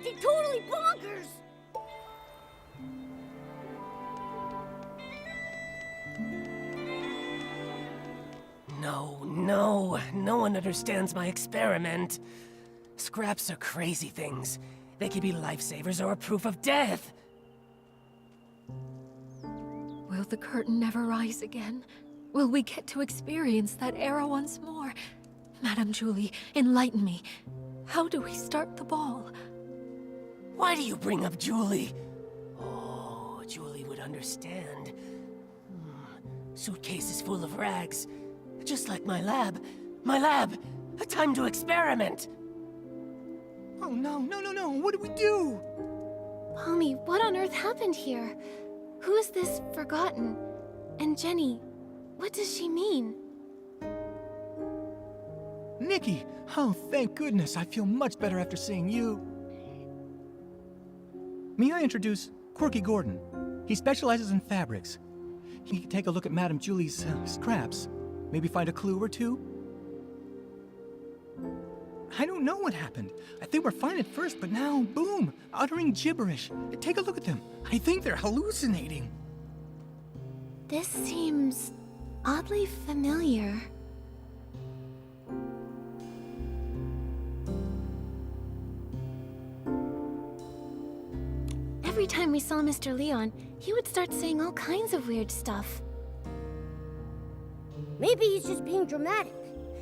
acting totally bonkers! No one understands my experiment. Scraps are crazy things. They could be lifesavers or a proof of death. Will the curtain never rise again? Will we get to experience that era once more? Madame Julie, enlighten me. How do we start the ball? Why do you bring up Julie? Oh, Julie would understand. Suitcase is full of rags. Just like my lab. My lab! A time to experiment! Oh no, what do we do? Pommy, what on earth happened here? Who is this Forgotten? And Jenny, what does she mean? Nikki! Oh, thank goodness, I feel much better after seeing you. May I introduce Nikki Golden? He specializes in fabrics. He can take a look at Madame Julie's scraps. Maybe find a clue or two? I don't know what happened. I think we're fine at first, but now, boom, uttering gibberish. Take a look at them. I think they're hallucinating. This seems oddly familiar. Every time we saw Mr. Leon, he would start saying all kinds of weird stuff. Maybe he's just being dramatic.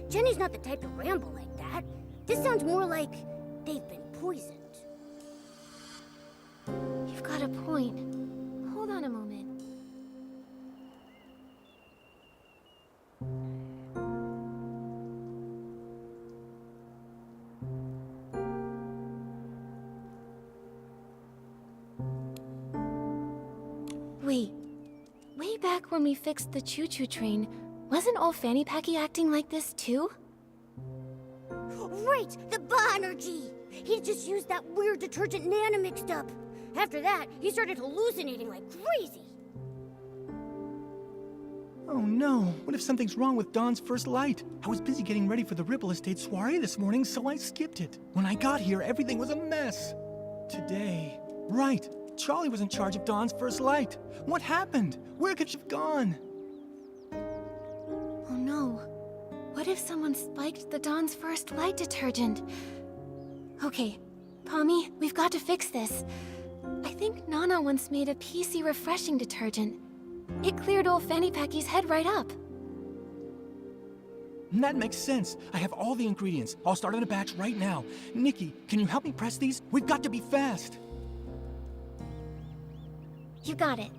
Jenny's not the type to ramble like that. This sounds more like they've been poisoned. You've got a point. Hold on a moment. Wait. Way back when we fixed the choo-choo train, wasn't old Fanny Packy acting like this too? Right! The Ba-Energy! He just used that weird detergent Nana mixed up. After that, he started hallucinating like crazy. Oh no, what if something's wrong with Dawn's first light? I was busy getting ready for the Ripple Estate soiree this morning, so I skipped it. When I got here, everything was a mess. Today... Right, Charlie was in charge of Dawn's first light. What happened? Where could she have gone? Oh no. What if someone spiked the Dawn's first light detergent? Okay, Pommy, we've got to fix this. I think Nana once made a PC refreshing detergent. It cleared old Fanny Packy's head right up. That makes sense. I have all the ingredients. I'll start on a batch right now. Nikki, can you help me press these? We've got to be fast. You got it.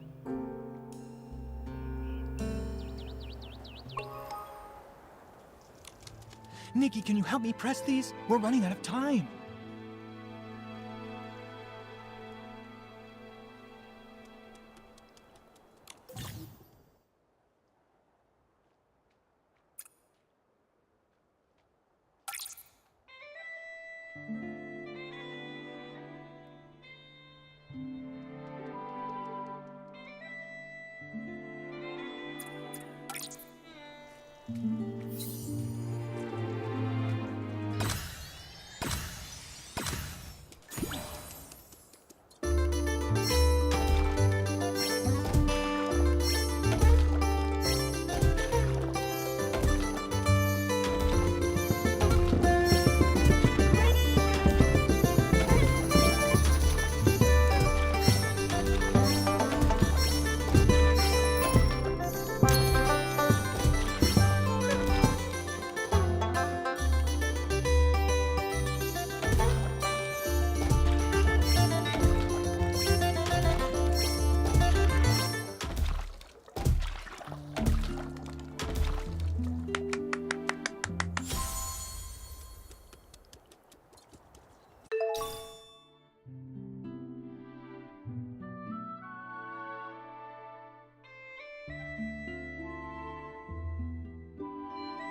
Nikki, can you help me press these? We're running out of time.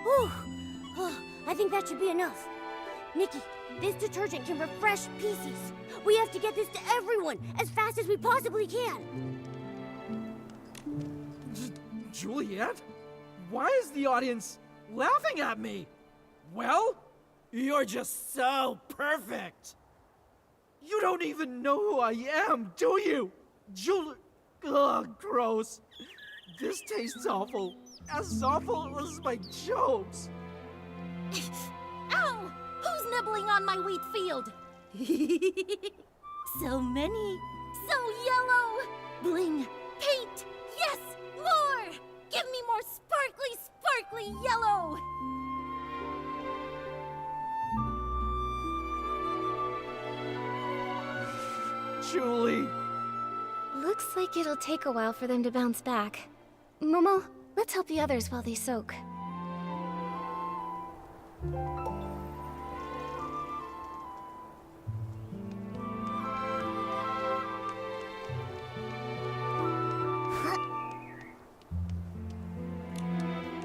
Whew. Oh, I think that should be enough. Nikki, this detergent can refresh PCs. We have to get this to everyone as fast as we possibly can. Juliet? Why is the audience laughing at me? Well, you're just so perfect. You don't even know who I am, do you? Julie. Ugh, gross. This tastes awful. As awful as my jokes. Ow! Who's nibbling on my wheat field? So many. So yellow. Bling. Paint. Yes! More! Give me more sparkly, sparkly yellow! Julie. Looks like it'll take a while for them to bounce back. Momo, let's help the others while they soak.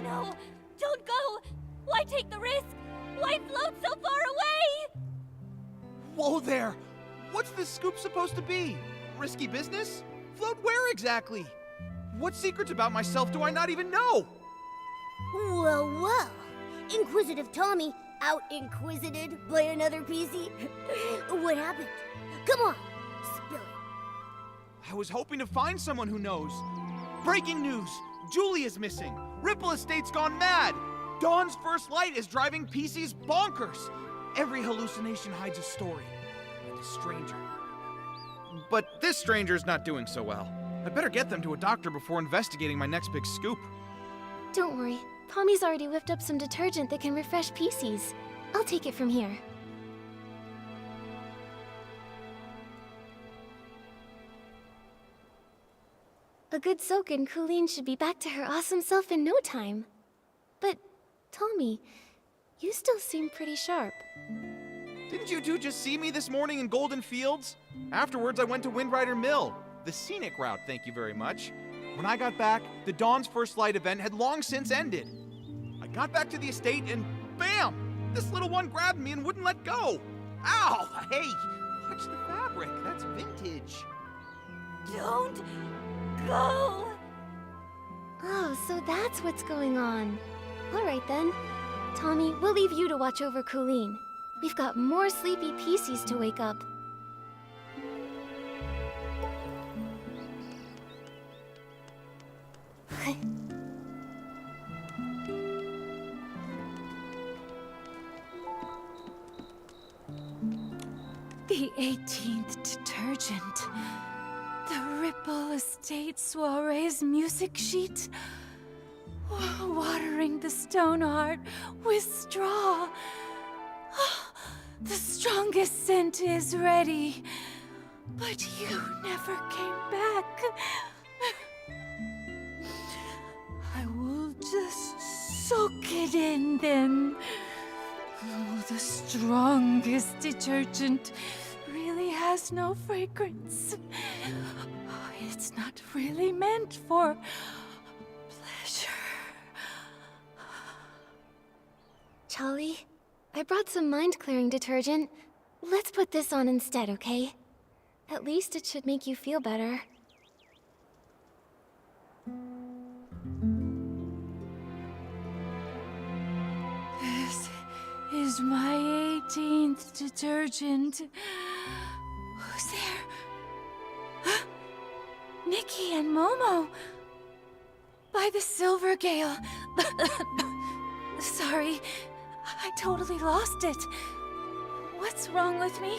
No! Don't go! Why take the risk? Why float so far away? Whoa there! What's this scoop supposed to be? Risky business? Float where exactly? What secrets about myself do I not even know? Well, well. Inquisitive Tommy out-inquisited by another PC. What happened? Come on, spill it. I was hoping to find someone who knows. Breaking news! Julie is missing! Ripple Estate's gone mad! Dawn's first light is driving PCs bonkers! Every hallucination hides a story. With a stranger. But this stranger's not doing so well. I'd better get them to a doctor before investigating my next big scoop. Don't worry, Pommy's already whipped up some detergent that can refresh PCs. I'll take it from here. A good soak and Colleen should be back to her awesome self in no time. But, Tommy, you still seem pretty sharp. Didn't you two just see me this morning in Golden Fields? Afterwards, I went to Windrider Mill. The scenic route, thank you very much. When I got back, the Dawn's First Light event had long since ended. I got back to the estate and bam! This little one grabbed me and wouldn't let go. Ow! Hey! Watch the fabric. That's vintage. Don't go! Oh, so that's what's going on. All right then. Tommy, we'll leave you to watch over Colleen. We've got more sleepy PCs to wake up. The 18th detergent. The Ripple Estate Soiree's music sheet. Watering the stone heart with straw. The strongest scent is ready. But you never came back. I will just soak it in then. Oh, the strongest detergent really has no fragrance. It's not really meant for pleasure. Charlie, I brought some mind-clearing detergent. Let's put this on instead, okay? At least it should make you feel better. This is my 18th detergent. Who's there? Huh? Nikki and Momo. By the Silver Gale. Sorry, I totally lost it. What's wrong with me?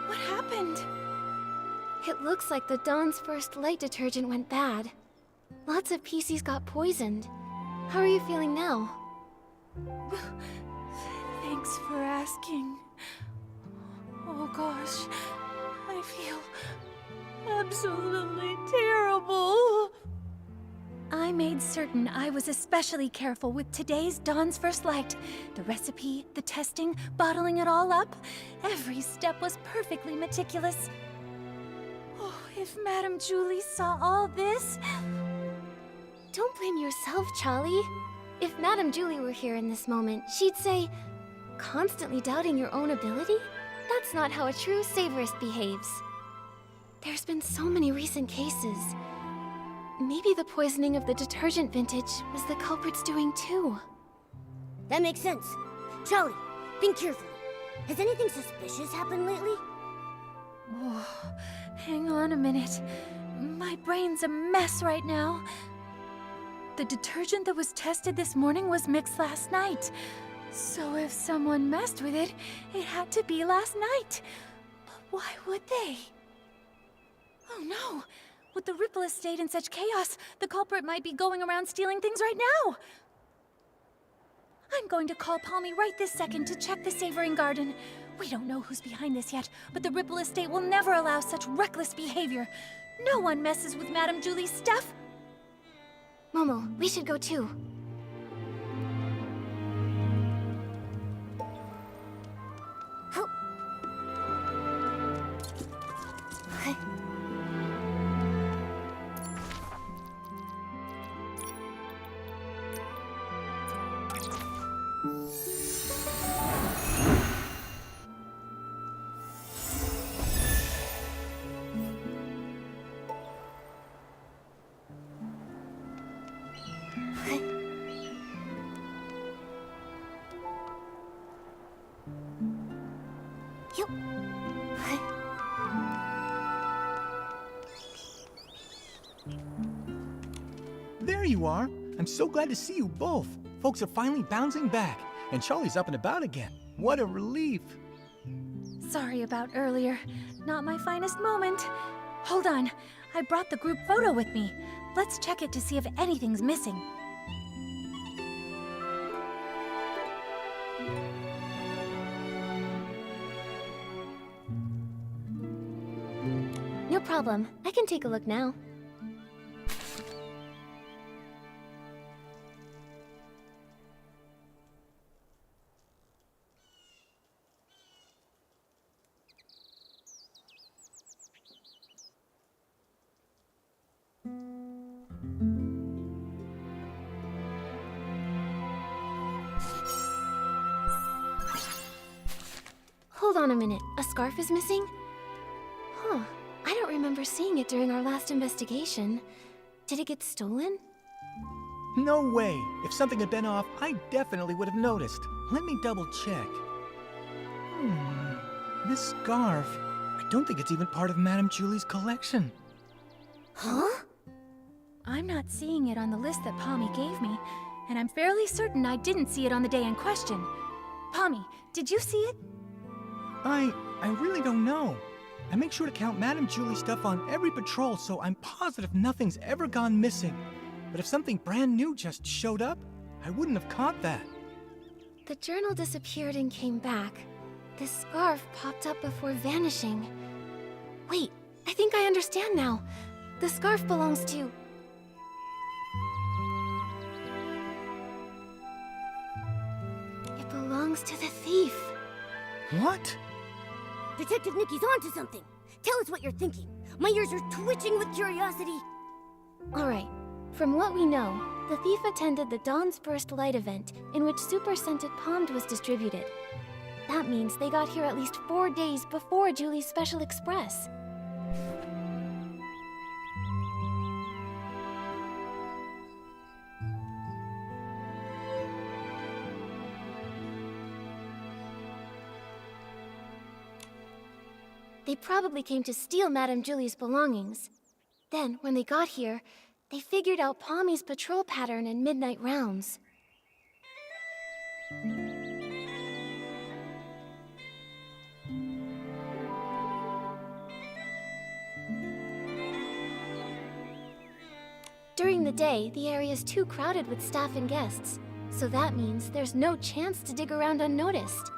What happened? It looks like the Dawn's First Light detergent went bad. Lots of PCs got poisoned. How are you feeling now? Thanks for asking. Oh gosh, I feel absolutely terrible. I made certain I was especially careful with today's Dawn's First Light. The recipe, the testing, bottling it all up. Every step was perfectly meticulous. Oh, if Madame Julie saw all this... Don't blame yourself, Charlie. If Madame Julie were here in this moment, she'd say, constantly doubting your own ability? That's not how a true savorist behaves. There's been so many recent cases. Maybe the poisoning of the detergent vintage was the culprit's doing too. That makes sense. Charlie, think carefully. Has anything suspicious happened lately? Oh, hang on a minute. My brain's a mess right now. The detergent that was tested this morning was mixed last night. So if someone messed with it, it had to be last night. But why would they? Oh no! With the Ripple Estate in such chaos, the culprit might be going around stealing things right now! I'm going to call Palmy right this second to check the savoring garden. We don't know who's behind this yet, but the Ripple Estate will never allow such reckless behavior. No one messes with Madame Julie's stuff. Momo, we should go too. Help. Yup. There you are. I'm so glad to see you both. Folks are finally bouncing back, and Charlie's up and about again. What a relief. Sorry about earlier. Not my finest moment. Hold on. I brought the group photo with me. Let's check it to see if anything's missing. No problem. I can take a look now. Hold on a minute. A scarf is missing? Huh. I don't remember seeing it during our last investigation. Did it get stolen? No way. If something had been off, I definitely would have noticed. Let me double check. This scarf, I don't think it's even part of Madame Julie's collection. Huh? I'm not seeing it on the list that Palmy gave me, and I'm fairly certain I didn't see it on the day in question. Palmy, did you see it? I really don't know. I make sure to count Madame Julie's stuff on every patrol, so I'm positive nothing's ever gone missing. But if something brand new just showed up, I wouldn't have caught that. The journal disappeared and came back. This scarf popped up before vanishing. Wait, I think I understand now. The scarf belongs to... It belongs to the thief. What? Detective Nikki's onto something. Tell us what you're thinking. My ears are twitching with curiosity. Alright, from what we know, the thief attended the Dawn's First Light event in which Super Scented Pommed was distributed. That means they got here at least 4 days before Julie's Special Express. They probably came to steal Madame Julie's belongings. Then, when they got here, they figured out Palmy's patrol pattern and midnight rounds. During the day, the area's too crowded with staff and guests, so that means there's no chance to dig around unnoticed.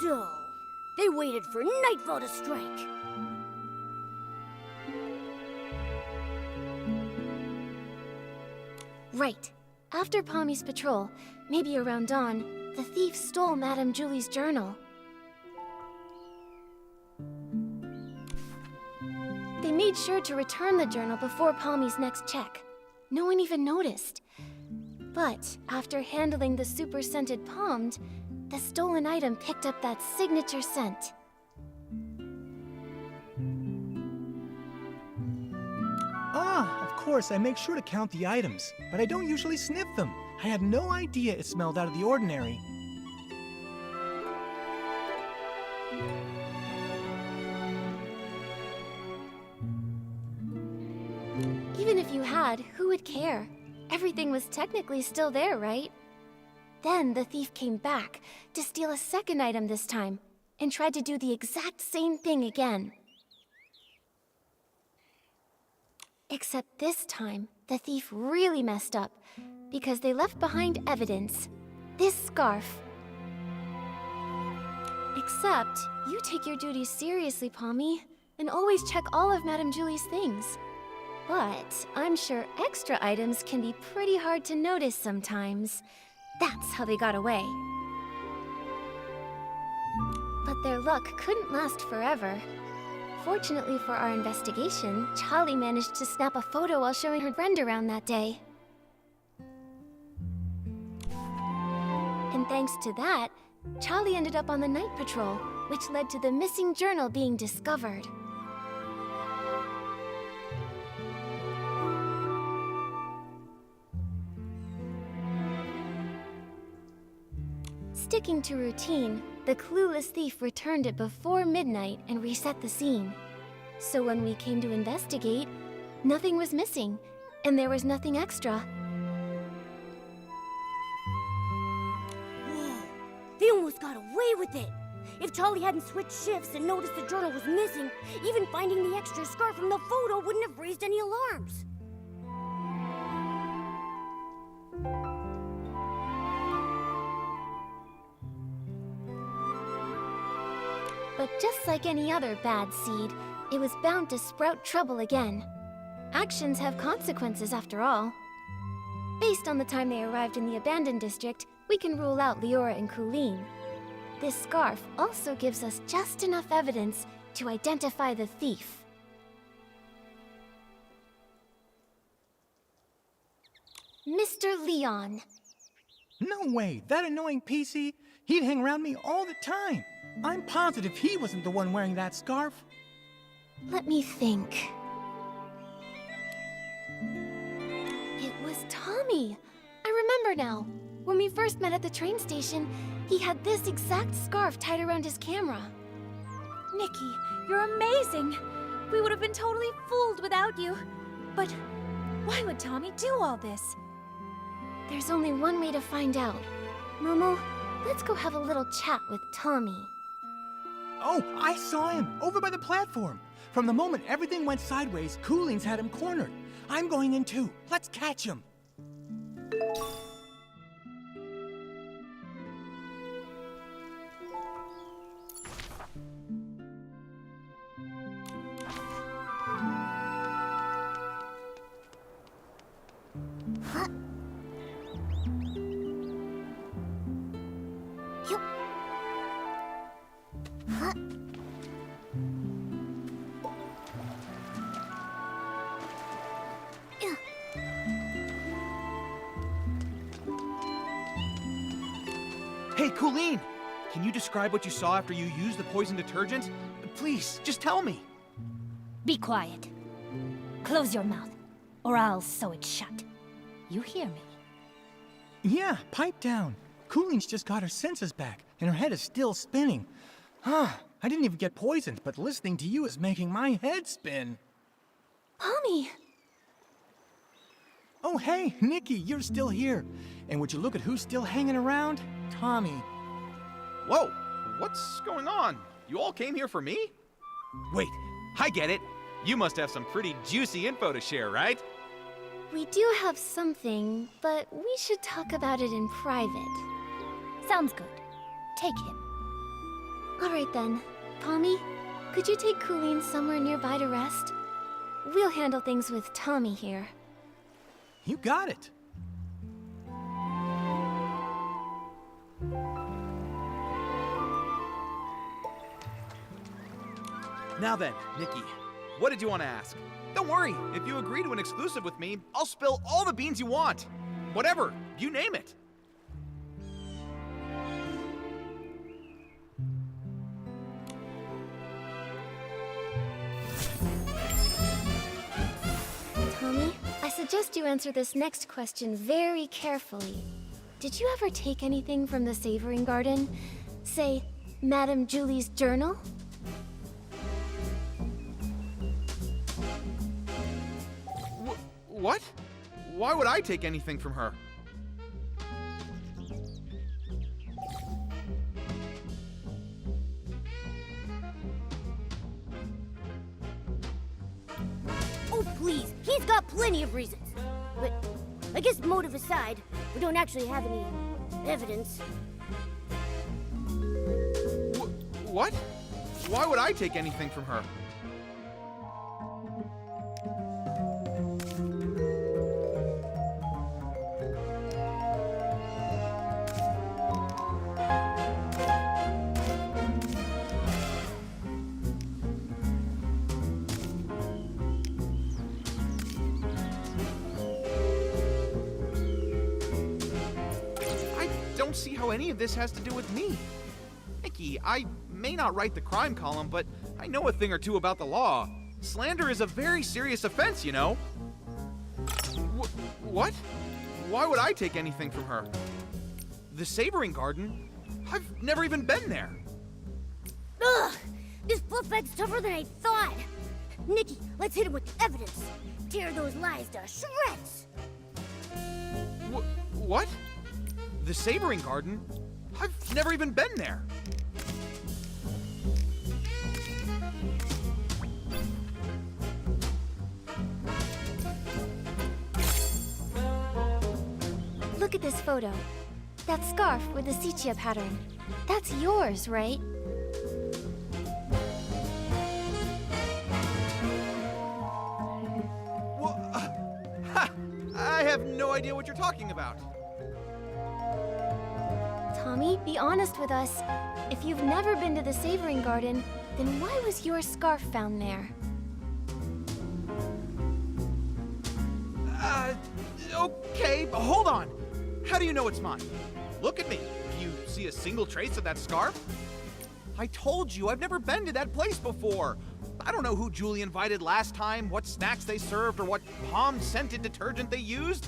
So, they waited for nightfall to strike. Right. After Palmy's patrol, maybe around dawn, the thief stole Madame Julie's journal. They made sure to return the journal before Palmy's next check. No one even noticed. But after handling the super scented Pommed, the stolen item picked up that signature scent. Ah, of course, I make sure to count the items, but I don't usually sniff them. I had no idea it smelled out of the ordinary. Even if you had, who would care? Everything was technically still there, right? Then the thief came back to steal a second item this time, and tried to do the exact same thing again. Except this time, the thief really messed up, because they left behind evidence. This scarf. Except, you take your duties seriously, Pommy, and always check all of Madame Julie's things. But I'm sure extra items can be pretty hard to notice sometimes. That's how they got away. But their luck couldn't last forever. Fortunately for our investigation, Charlie managed to snap a photo while showing her friend around that day. And thanks to that, Charlie ended up on the night patrol, which led to the missing journal being discovered. Sticking to routine, the clueless thief returned it before midnight and reset the scene. So when we came to investigate, nothing was missing, and there was nothing extra. Whoa, they almost got away with it. If Charlie hadn't switched shifts and noticed the journal was missing, even finding the extra scarf from the photo wouldn't have raised any alarms. But just like any other bad seed, it was bound to sprout trouble again. Actions have consequences after all. Based on the time they arrived in the abandoned district, we can rule out Leora and Colleen. This scarf also gives us just enough evidence to identify the thief. Mr. Leon. No way, that annoying PC? He'd hang around me all the time. I'm positive he wasn't the one wearing that scarf. Let me think. It was Tommy. I remember now. When we first met at the train station, he had this exact scarf tied around his camera. Nikki, you're amazing! We would have been totally fooled without you. But why would Tommy do all this? There's only one way to find out. Momo, let's go have a little chat with Tommy. Oh, I saw him, over by the platform. From the moment everything went sideways, Cooling's had him cornered. I'm going in too. Let's catch him. Hey, Colleen! Can you describe what you saw after you used the poison detergent? Please, just tell me. Be quiet. Close your mouth, or I'll sew it shut. You hear me? Yeah, pipe down. Cooling's just got her senses back, and her head is still spinning. I didn't even get poisoned, but listening to you is making my head spin. Tommy! Oh, hey, Nikki, you're still here. And would you look at who's still hanging around? Tommy. Whoa! What's going on? You all came here for me? Wait, I get it. You must have some pretty juicy info to share, right? We do have something, but we should talk about it in private. Sounds good. Take him. Alright then. Tommy, could you take Colleen somewhere nearby to rest? We'll handle things with Tommy here. You got it. Now then, Nikki, what did you want to ask? Don't worry, if you agree to an exclusive with me, I'll spill all the beans you want. Whatever, you name it. Tommy, suggest you answer this next question very carefully. Did you ever take anything from the Savoring Garden? Say, Madame Julie's journal? What? Why would I take anything from her? Oh, please. He's got plenty of reasons. But I guess motive aside, we don't actually have any evidence. What? Why would I take anything from her? I don't see how any of this has to do with me. Nikki, I may not write the crime column, but I know a thing or two about the law. Slander is a very serious offense, you know. What? Why would I take anything from her? The Savoring Garden? I've never even been there. Ugh! This fluff bag's tougher than I thought. Nikki, let's hit him with evidence. Tear those lies to shreds. What? The Savoring Garden? I've never even been there. Look at this photo. That scarf with the sepia pattern. That's yours, right? I have no idea what you're talking about. Tommy, be honest with us. If you've never been to the Savoring Garden, then why was your scarf found there? Okay, but hold on. How do you know it's mine? Look at me. Do you see a single trace of that scarf? I told you, I've never been to that place before. I don't know who Julie invited last time, what snacks they served, or what palm-scented detergent they used.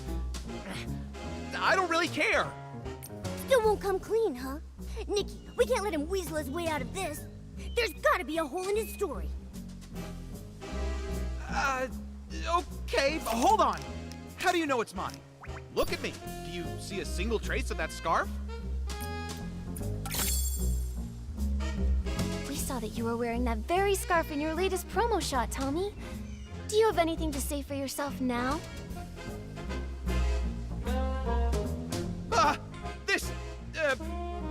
I don't really care. Still won't come clean, huh? Nikki, we can't let him weasel his way out of this. There's gotta be a hole in his story. Okay, but hold on. How do you know it's mine? Look at me. Do you see a single trace of that scarf? We saw that you were wearing that very scarf in your latest promo shot, Tommy. Do you have anything to say for yourself now?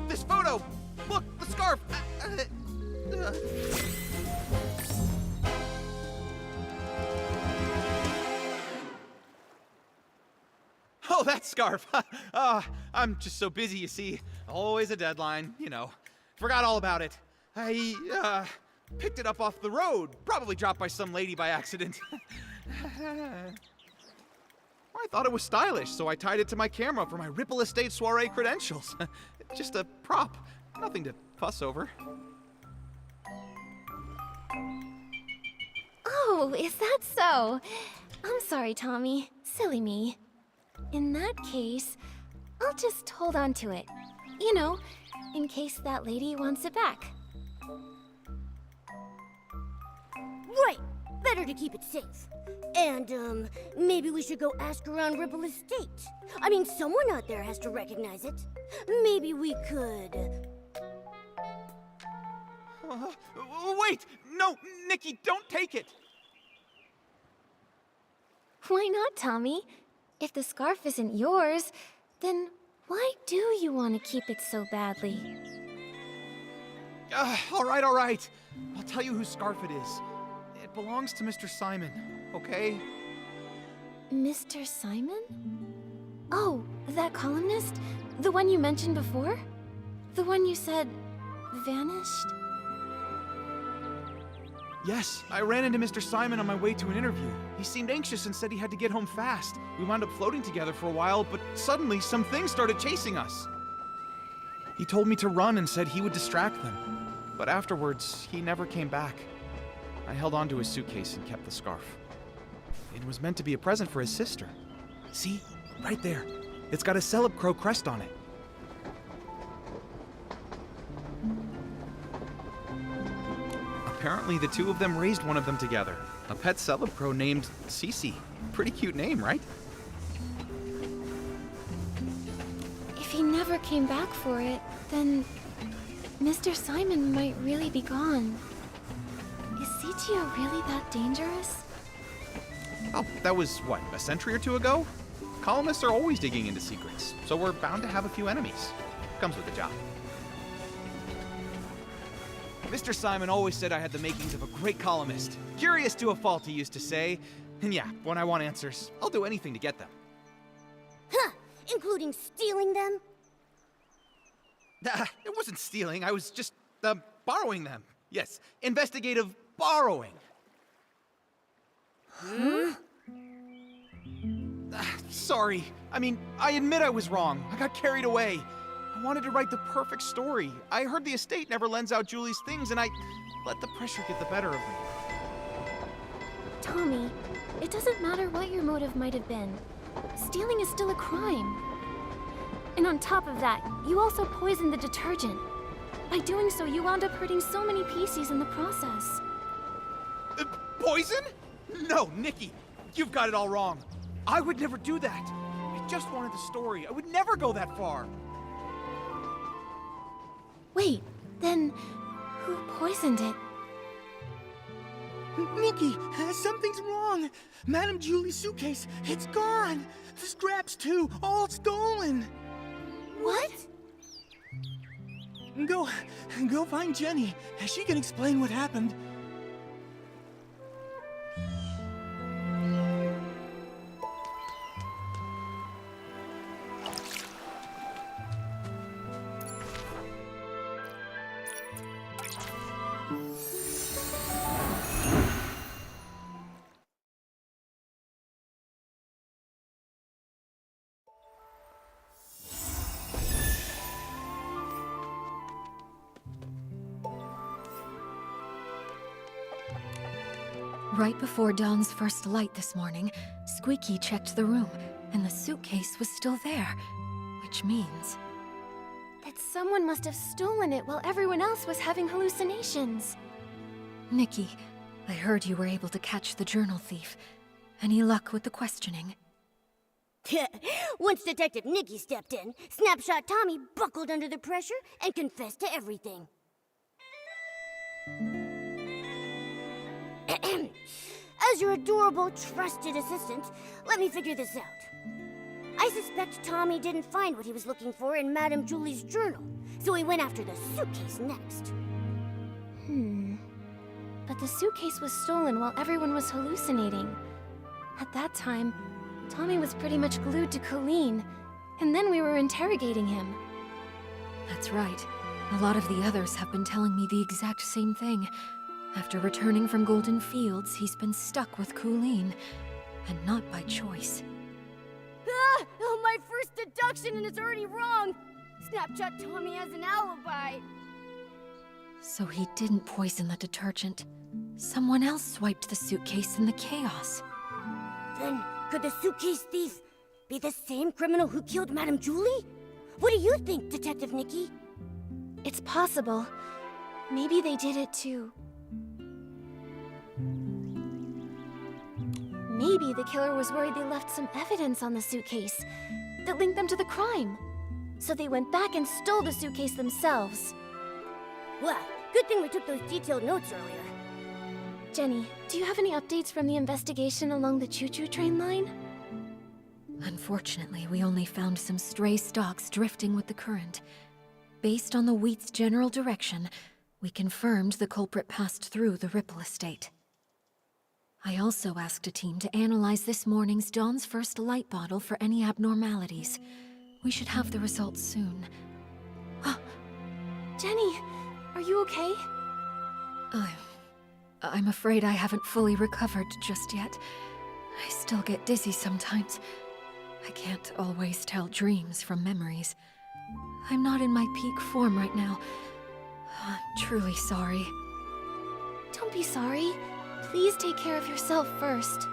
This photo. Look, the scarf. Oh, that scarf. I'm just so busy, you see. Always a deadline, you know. Forgot all about it. I picked it up off the road. Probably dropped by some lady by accident. I thought it was stylish, so I tied it to my camera for my Ripple Estate soiree credentials. Just a prop. Nothing to fuss over. Oh, is that so? I'm sorry, Tommy. Silly me. In that case, I'll just hold on to it. You know, in case that lady wants it back. Right! Better to keep it safe. And, maybe we should go ask around Ripple Estate. I mean, someone out there has to recognize it. Maybe we could... Wait! No, Nikki, don't take it! Why not, Tommy? If the scarf isn't yours, then why do you want to keep it so badly? All right. I'll tell you whose scarf it is. It belongs to Mr. Simon, okay? Mr. Simon? Oh, that columnist? The one you mentioned before? The one you said vanished? Yes, I ran into Mr. Simon on my way to an interview. He seemed anxious and said he had to get home fast. We wound up floating together for a while, but suddenly some things started chasing us. He told me to run and said he would distract them. But afterwards, he never came back. I held onto his suitcase and kept the scarf. It was meant to be a present for his sister. See? Right there. It's got a Celeb Crow crest on it. Apparently, the two of them raised one of them together. A pet Celeb Crow named Cece. Pretty cute name, right? If he never came back for it, then Mr. Simon might really be gone. Is CGO really that dangerous? Oh, that was, what, a century or two ago? Columnists are always digging into secrets, so we're bound to have a few enemies. Comes with the job. Mr. Simon always said I had the makings of a great columnist. Curious to a fault, he used to say. And yeah, when I want answers, I'll do anything to get them. Huh! Including stealing them? It wasn't stealing, I was just, borrowing them. Yes, investigative borrowing. Sorry. I mean, I admit I was wrong. I got carried away. I wanted to write the perfect story. I heard the estate never lends out Julie's things, and I let the pressure get the better of me. Tommy, it doesn't matter what your motive might have been. Stealing is still a crime. And on top of that, you also poisoned the detergent. By doing so, you wound up hurting so many PCs in the process. Poison? No, Nikki, you've got it all wrong. I would never do that. I just wanted the story. I would never go that far. Wait, then who poisoned it? Nikki, something's wrong. Madame Julie's suitcase, it's gone. The scraps too, all stolen. What? Go find Jenny. She can explain what happened. Right before dawn's first light this morning, Squeaky checked the room, and the suitcase was still there. Which means... that someone must have stolen it while everyone else was having hallucinations. Nikki, I heard you were able to catch the journal thief. Any luck with the questioning? Once Detective Nikki stepped in, Snapshot Tommy buckled under the pressure and confessed to everything. As your adorable, trusted assistant, let me figure this out. I suspect Tommy didn't find what he was looking for in Madame Julie's journal, so he went after the suitcase next. But the suitcase was stolen while everyone was hallucinating. At that time, Tommy was pretty much glued to Colleen, and then we were interrogating him. That's right. A lot of the others have been telling me the exact same thing. After returning from Golden Fields, he's been stuck with Colleen, and not by choice. Ah! Oh, my first deduction and it's already wrong! Snapshot Tommy has an alibi! So he didn't poison the detergent. Someone else swiped the suitcase in the chaos. Then, could the suitcase thief be the same criminal who killed Madame Julie? What do you think, Detective Nikki? It's possible. Maybe they did it too. Maybe the killer was worried they left some evidence on the suitcase that linked them to the crime. So they went back and stole the suitcase themselves. Well, good thing we took those detailed notes earlier. Jenny, do you have any updates from the investigation along the choo-choo train line? Unfortunately, we only found some stray stalks drifting with the current. Based on the wheat's general direction, we confirmed the culprit passed through the Ripple estate. I also asked a team to analyze this morning's Dawn's First Light bottle for any abnormalities. We should have the results soon. Jenny, are you okay? I'm afraid I haven't fully recovered just yet. I still get dizzy sometimes. I can't always tell dreams from memories. I'm not in my peak form right now. I'm truly sorry. Don't be sorry. Please take care of yourself first.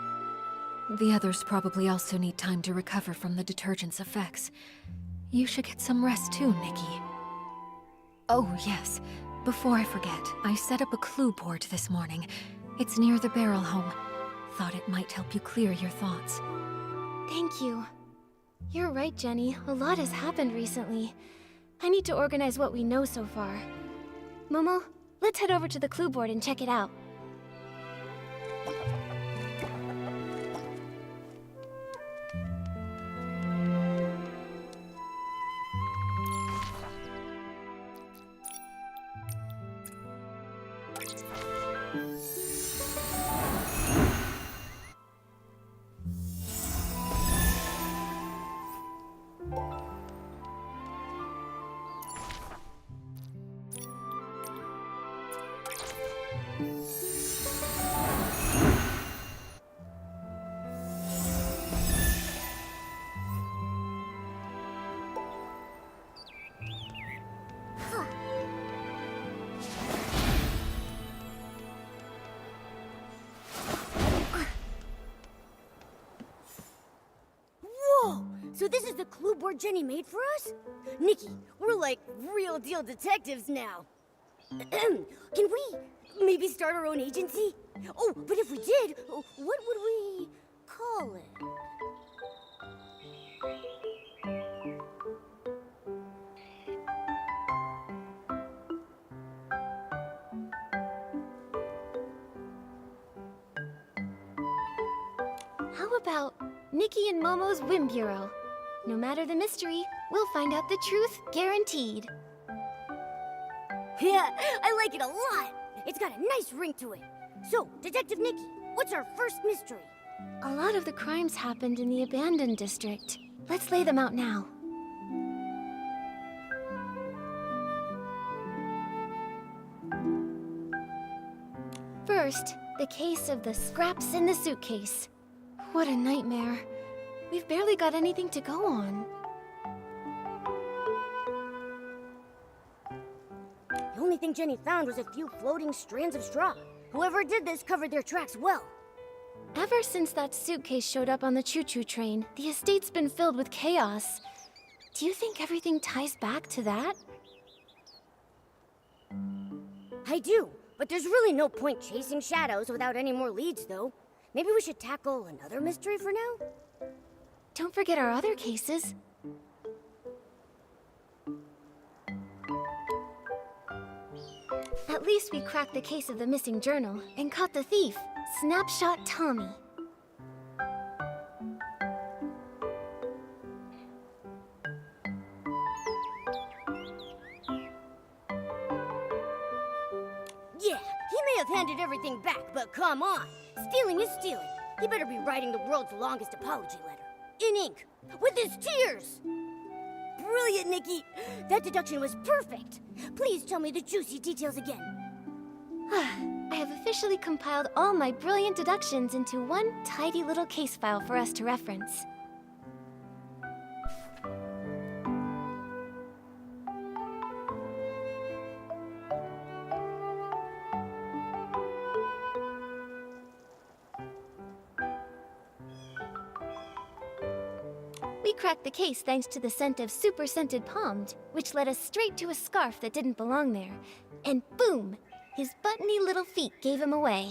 The others probably also need time to recover from the detergent's effects. You should get some rest too, Nikki. Oh, yes. Before I forget, I set up a clue board this morning. It's near the barrel home. Thought it might help you clear your thoughts. Thank you. You're right, Jenny. A lot has happened recently. I need to organize what we know so far. Momo, let's head over to the clue board and check it out. Whoa! So this is the clue board Jenny made for us? Nikki, we're like real deal detectives now. Can we maybe start our own agency? Oh, but if we did, what would we call it? How about Nikki and Momo's Whim Bureau? No matter the mystery, we'll find out the truth, guaranteed. Yeah, I like it a lot. It's got a nice ring to it. So, Detective Nikki, what's our first mystery? A lot of the crimes happened in the abandoned district. Let's lay them out now. First, the case of the scraps in the suitcase. What a nightmare. We've barely got anything to go on. The only thing Jenny found was a few floating strands of straw. Whoever did this covered their tracks well. Ever since that suitcase showed up on the choo-choo train, the estate's been filled with chaos. Do you think everything ties back to that? I do, but there's really no point chasing shadows without any more leads, though. Maybe we should tackle another mystery for now? Don't forget our other cases. At least we cracked the case of the missing journal and caught the thief, Snapshot Tommy. Yeah, he may have handed everything back, but come on. Stealing is stealing. He better be writing the world's longest apology letter. In ink. With his tears. Brilliant, Nikki. That deduction was perfect. Please tell me the juicy details again. I have officially compiled all my brilliant deductions into one tidy little case file for us to reference. We cracked the case thanks to the scent of super scented palmed, which led us straight to a scarf that didn't belong there. And boom! His buttony little feet gave him away.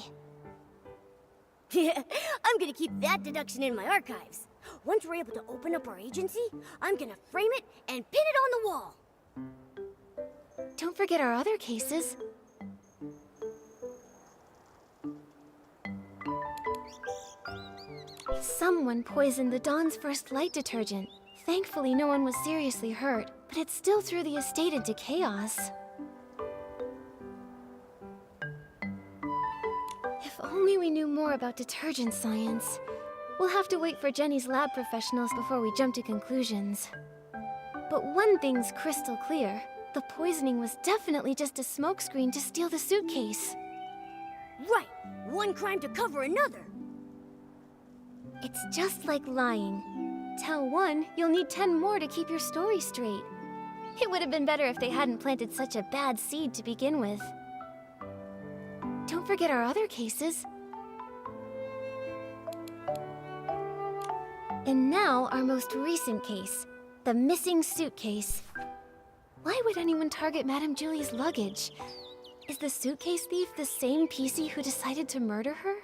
Yeah, I'm gonna keep that deduction in my archives. Once we're able to open up our agency, I'm gonna frame it and pin it on the wall. Don't forget our other cases. Someone poisoned the Dawn's First Light detergent. Thankfully, no one was seriously hurt, but it still threw the estate into chaos. If only we knew more about detergent science. We'll have to wait for Jenny's lab professionals before we jump to conclusions. But one thing's crystal clear. The poisoning was definitely just a smokescreen to steal the suitcase. Right, one crime to cover another. It's just like lying. Tell one, you'll need 10 more to keep your story straight. It would have been better if they hadn't planted such a bad seed to begin with. Don't forget our other cases. And now our most recent case, the missing suitcase. Why would anyone target Madame Julie's luggage? Is the suitcase thief the same PC who decided to murder her?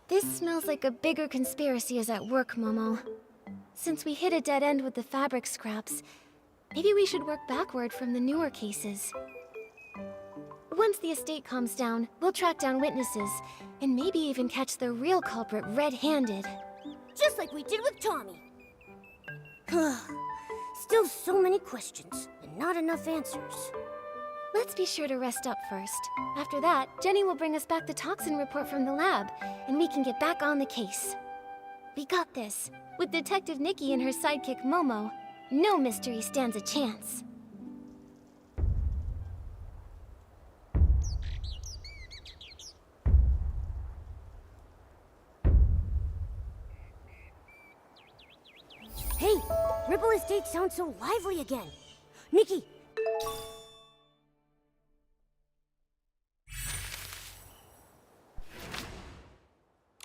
This smells like a bigger conspiracy is at work, Momo. Since we hit a dead end with the fabric scraps, maybe we should work backward from the newer cases. Once the estate calms down, we'll track down witnesses, and maybe even catch the real culprit red-handed. Just like we did with Tommy. Still so many questions, and not enough answers. Let's be sure to rest up first. After that, Jenny will bring us back the toxin report from the lab, and we can get back on the case. We got this. With Detective Nikki and her sidekick Momo, no mystery stands a chance. Hey, Ripple Estate sounds so lively again. Nikki!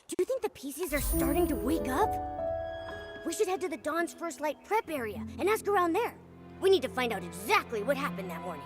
Do you think the PCs are starting to wake up? We should head to the Dawn's First Light prep area and ask around there. We need to find out exactly what happened that morning.